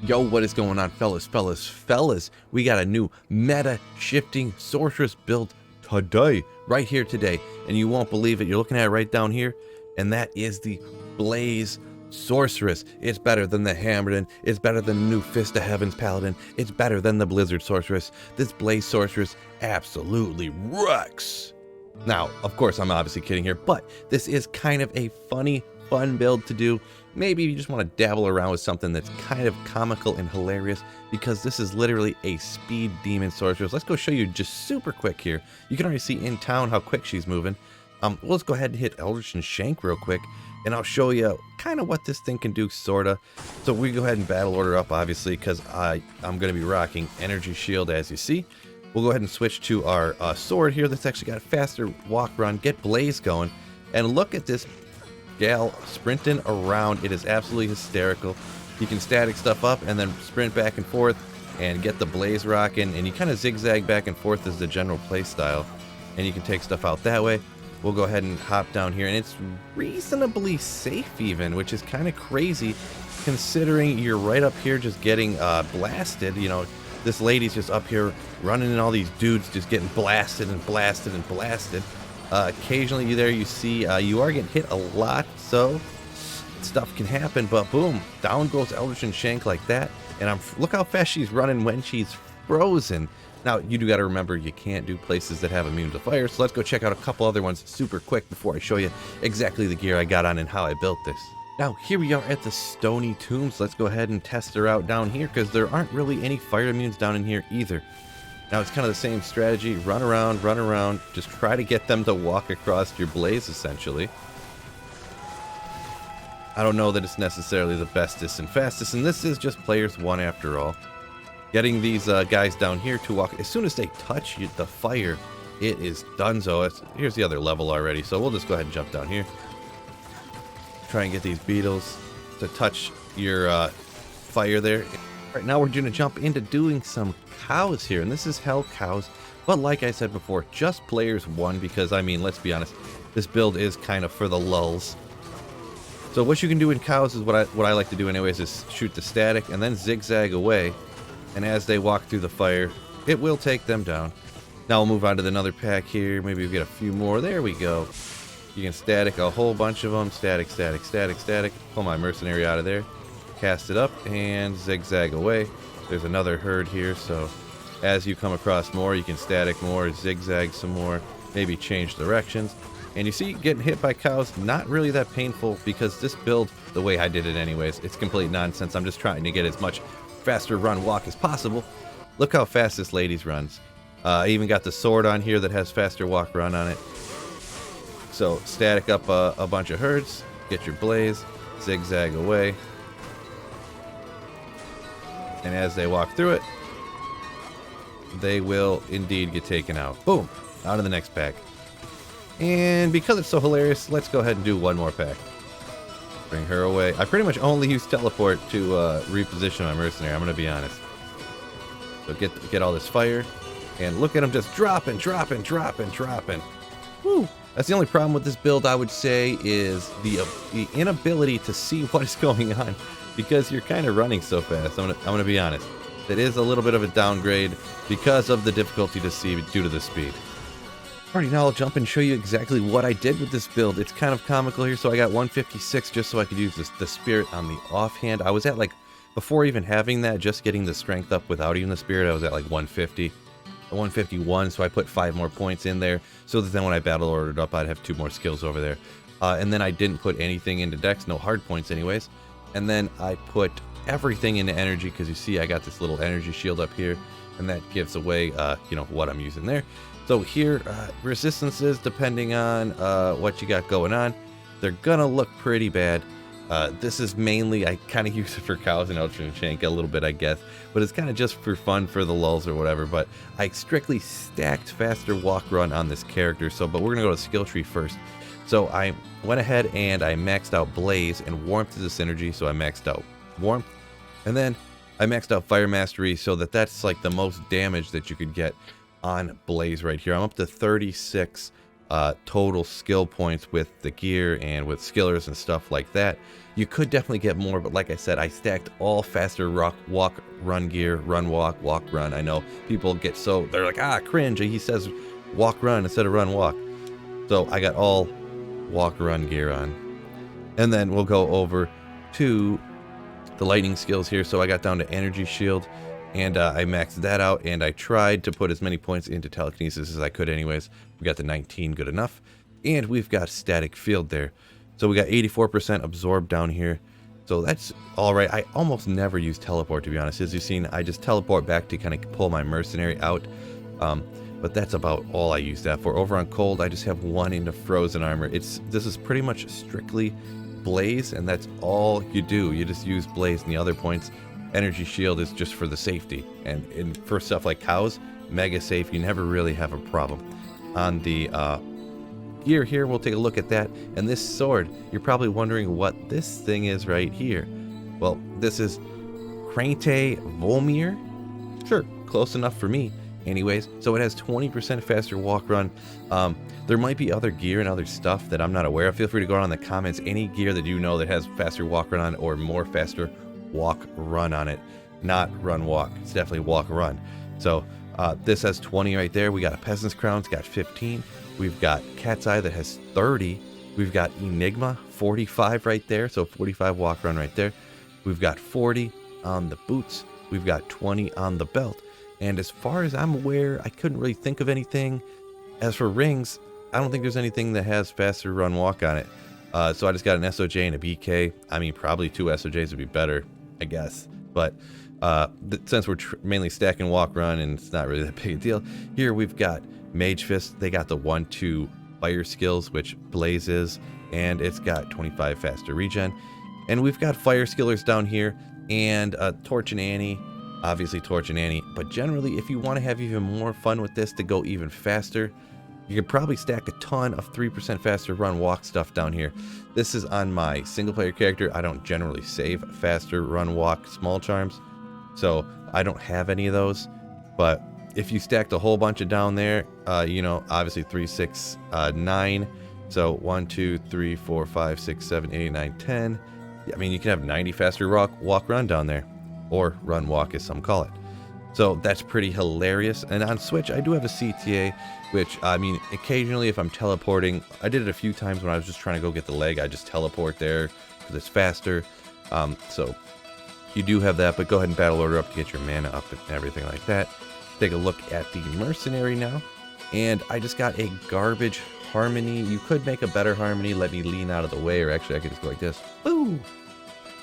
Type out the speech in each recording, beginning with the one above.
Yo, what is going on, fellas? We got a new meta shifting sorceress build today, right here today, and you won't believe it. You're looking at it right down here, and that is the Blaze Sorceress. It's better than the Hammerden. It's better than the new Fist of Heaven's Paladin. It's better than the Blizzard Sorceress. This Blaze Sorceress absolutely wrecks. Now, of course, I'm obviously kidding here, but this is kind of a fun build to do. Maybe you just want to dabble around with something that's kind of comical and hilarious, because this is literally a speed demon sorceress. Let's go show you just super quick here. You can already see in town how quick she's moving. Let's go ahead and hit Eldritch and Shank real quick, and I'll show you kind of what this thing can do, sorta. So we go ahead and battle order up, obviously, because I'm going to be rocking Energy Shield, as you see. We'll go ahead and switch to our sword here that's actually got a faster walk run, get Blaze going, and look at this gal sprinting around. It is absolutely hysterical. You can static stuff up and then sprint back and forth and get the Blaze rocking, and you kind of zigzag back and forth as the general play style, and you can take stuff out that way. We'll go ahead and hop down here, and it's reasonably safe even, which is kind of crazy considering you're right up here just getting blasted. You know, this lady's just up here running, and all these dudes just getting blasted and blasted and blasted. Occasionally there you see you are getting hit a lot, so stuff can happen, but boom, down goes Eldritch and Shank like that. And look how fast she's running when she's frozen. Now, you do got to remember, you can't do places that have immune to fire, so let's go check out a couple other ones super quick before I show you exactly the gear I got on and how I built this. Now, here we are at the Stony Tombs. Let's go ahead and test her out down here, because there aren't really any fire immunes down in here either. Now, it's kind of the same strategy. Run around. Just try to get them to walk across your Blaze, essentially. I don't know that it's necessarily the bestest and fastest, and this is just players one after all. Getting these guys down here to walk, as soon as they touch the fire, it is donezo. Here's the other level already, so we'll just go ahead and jump down here. Try and get these beetles to touch your fire there. Right now we're going to jump into doing some cows here, and this is Hell Cows, but like I said before, just players one, because I mean, let's be honest, this build is kind of for the lulls. So what you can do in cows is what I like to do anyways, is shoot the static and then zigzag away, and as they walk through the fire, it will take them down. Now we'll move on to another pack here. Maybe we'll get a few more. There we go. You can static a whole bunch of them. Static. Pull my mercenary out of there. Cast it up and zigzag away. There's another herd here, so as you come across more, you can static more, zigzag some more, maybe change directions. And you see, getting hit by cows, not really that painful, because this build, the way I did it anyways, it's complete nonsense. I'm just trying to get as much faster run walk as possible. Look how fast this lady's runs. I even got the sword on here that has faster walk run on it. So static up a bunch of herds, get your Blaze, zigzag away, and as they walk through it, they will indeed get taken out. Boom! On to the next pack. And because it's so hilarious, let's go ahead and do one more pack. Bring her away. I pretty much only use teleport to reposition my mercenary, I'm going to be honest. So get all this fire, and look at them just dropping. Woo! That's the only problem with this build, I would say, is the inability to see what is going on, because you're kind of running so fast. I'm gonna be honest. It is a little bit of a downgrade because of the difficulty to see due to the speed. Alrighty, now I'll jump and show you exactly what I did with this build. It's kind of comical here. So I got 156 just so I could use the spirit on the offhand. I was at, like, before even having that, just getting the strength up without even the spirit, I was at like 150. 151, so I put 5 more points in there, so that then when I battle ordered up, I'd have 2 more skills over there. And then I didn't put anything into dex, no hard points anyways. And then I put everything into energy, because you see I got this little energy shield up here, and that gives away, you know, what I'm using there. So here, resistances, depending on what you got going on, they're gonna look pretty bad. This is mainly, I kind of use it for cows and Eldritch and Shank a little bit, I guess, but it's kind of just for fun, for the lulls or whatever. But I strictly stacked faster walk run on this character, but we're gonna go to skill tree first. So I went ahead and I maxed out Blaze, and Warmth is a synergy, so I maxed out Warmth, and then I maxed out Fire Mastery, so that's like the most damage that you could get on Blaze right here. I'm up to 36 total skill points with the gear and with skillers and stuff like that. You could definitely get more, but like I said, I stacked all faster walk, run gear, run, walk, run. I know people get so, they're like, ah, cringe, he says walk, run instead of run, walk. So I got all walk, run gear on. And then we'll go over to the lightning skills here. So I got down to energy shield, and I maxed that out, and I tried to put as many points into telekinesis as I could anyways. We got the 19, good enough. And we've got static field there. So we got 84% absorbed down here. So that's all right. I almost never use teleport, to be honest. As you've seen, I just teleport back to kind of pull my mercenary out. But that's about all I use that for. Over on cold, I just have 1 into frozen armor. This is pretty much strictly blaze, and that's all you do. You just use blaze, and the other points, energy shield is just for the safety. And for stuff like cows, mega safe. You never really have a problem. On the gear here, we'll take a look at that. And this sword, you're probably wondering what this thing is right here. Well, this is Krante Volmir. Sure, close enough for me. Anyways, so it has 20% faster walk run. There might be other gear and other stuff that I'm not aware of. Feel free to go down in the comments. Any gear that you know that has faster walk run on it, or more faster walk run on it. Not run walk. It's definitely walk run. So this has 20 right there. We got a Peasant's Crown. It's got 15. We've got Cat's Eye that has 30. We've got Enigma, 45 right there. So 45 walk run right there. We've got 40 on the boots. We've got 20 on the belt. And as far as I'm aware, I couldn't really think of anything. As for rings, I don't think there's anything that has faster run walk on it. So I just got an SOJ and a BK. I mean, probably 2 SOJs would be better, I guess. But since we're mainly stacking walk run and it's not really that big a deal, here we've got Mage Fist. They got the 1-2 fire skills, which Blaze is, and it's got 25 faster regen. And we've got fire skillers down here, and Torch and Annie. Obviously Torch and Annie, but generally if you want to have even more fun with this to go even faster, you could probably stack a ton of 3% faster run walk stuff down here. This is on my single player character. I don't generally save faster run walk small charms, so I don't have any of those. But if you stacked a whole bunch of down there, you know, obviously 3, 6, 9, so 1, 2, 3, 4, 5, 6, 7, 8, 9, 10. I mean, you can have 90 faster walk run down there. Or run walk as some call it. So that's pretty hilarious. And on Switch, I do have a CTA, which, I mean, occasionally if I'm teleporting, I did it a few times when I was just trying to go get the leg. I just teleport there because it's faster. So you do have that, but go ahead and battle order up to get your mana up and everything like that. Take a look at the mercenary now. And I just got a garbage harmony. You could make a better harmony. Let me lean out of the way, or actually I could just go like this. Boo!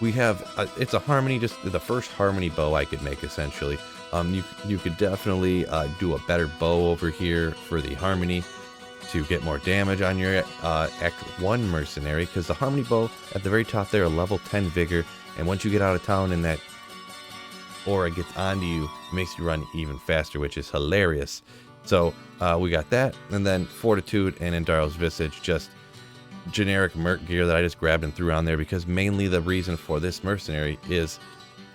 We have, it's a harmony, just the first harmony bow I could make essentially. You could definitely do a better bow over here for the harmony to get more damage on your Act 1 mercenary, because the harmony bow at the very top there, a level 10 vigor, and once you get out of town and that aura gets onto you, it makes you run even faster, which is hilarious. So we got that, and then Fortitude and Endaro's Visage, just generic merc gear that I just grabbed and threw on there, because mainly the reason for this mercenary is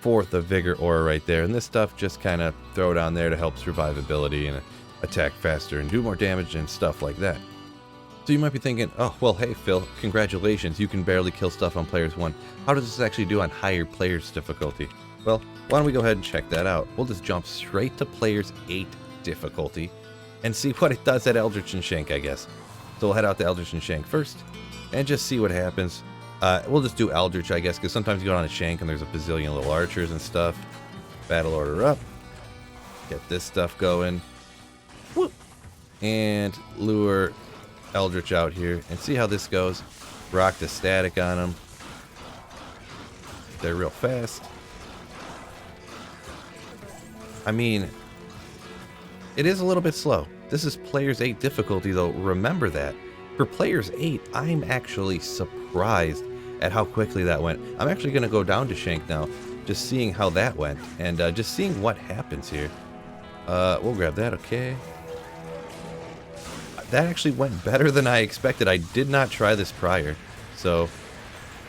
for the vigor aura right there, and this stuff just kind of throw it on there to help survivability and attack faster and do more damage and stuff like that. So you might be thinking, oh well, hey Phil, congratulations, you can barely kill stuff on players 1. How does this actually do on higher players difficulty? Well, why don't we go ahead and check that out. We'll just jump straight to players 8 difficulty and see what it does at Eldritch and Shank, I guess. So we'll head out to Eldritch and Shank first and just see what happens. We'll just do Eldritch, I guess, because sometimes you go on a Shank and there's a bazillion little archers and stuff. Battle order up. Get this stuff going. Whoop. And lure Eldritch out here and see how this goes. Rock the static on them. They're real fast. I mean, it is a little bit slow. This is Players 8 difficulty, though. Remember that. For Players 8, I'm actually surprised at how quickly that went. I'm actually going to go down to Shank now, just seeing how that went, and just seeing what happens here. We'll grab that, okay. That actually went better than I expected. I did not try this prior, so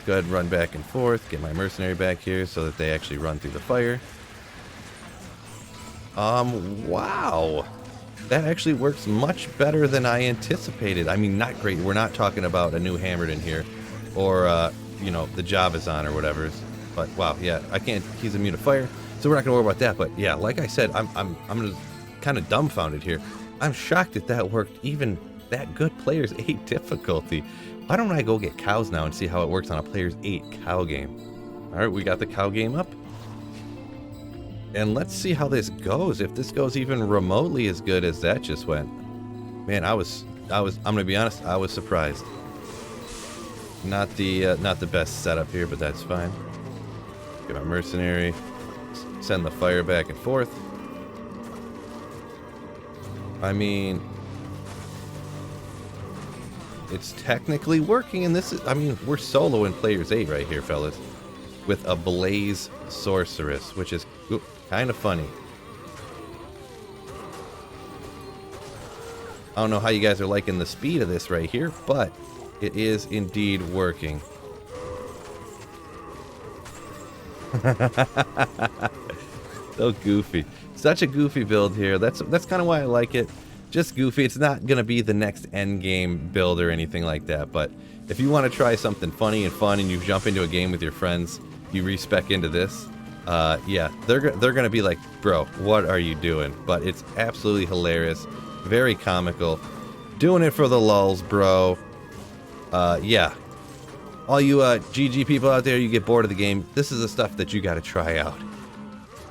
go ahead and run back and forth, get my mercenary back here so that they actually run through the fire. Wow. that actually works much better than I anticipated. I mean, not great. We're not talking about a new hammered in here, or you know, the job is on or whatever. But wow, yeah, I can't. He's immune to fire, so we're not gonna worry about that. But yeah, like I said, I'm kind of dumbfounded here. I'm shocked that worked even that good. Players 8 difficulty. Why don't I go get cows now and see how it works on a players 8 cow game? All right, we got the cow game up. And let's see how this goes. If this goes even remotely as good as that just went. Man, I'm gonna be honest, I was surprised. Not the best setup here, but that's fine. Get my mercenary, send the fire back and forth. I mean, it's technically working, and this is, I mean, we're solo in players 8 right here, fellas, with a Blaze Sorceress, which is kind of funny. I don't know how you guys are liking the speed of this right here, but it is indeed working. So goofy. Such a goofy build here. That's kind of why I like it. Just goofy. It's not going to be the next end game build or anything like that, but if you want to try something funny and fun and you jump into a game with your friends, you respec into this, yeah, they're going to be like, bro, what are you doing? But it's absolutely hilarious. Very comical. Doing it for the lulz, bro. Yeah. All you GG people out there, you get bored of the game, this is the stuff that you got to try out.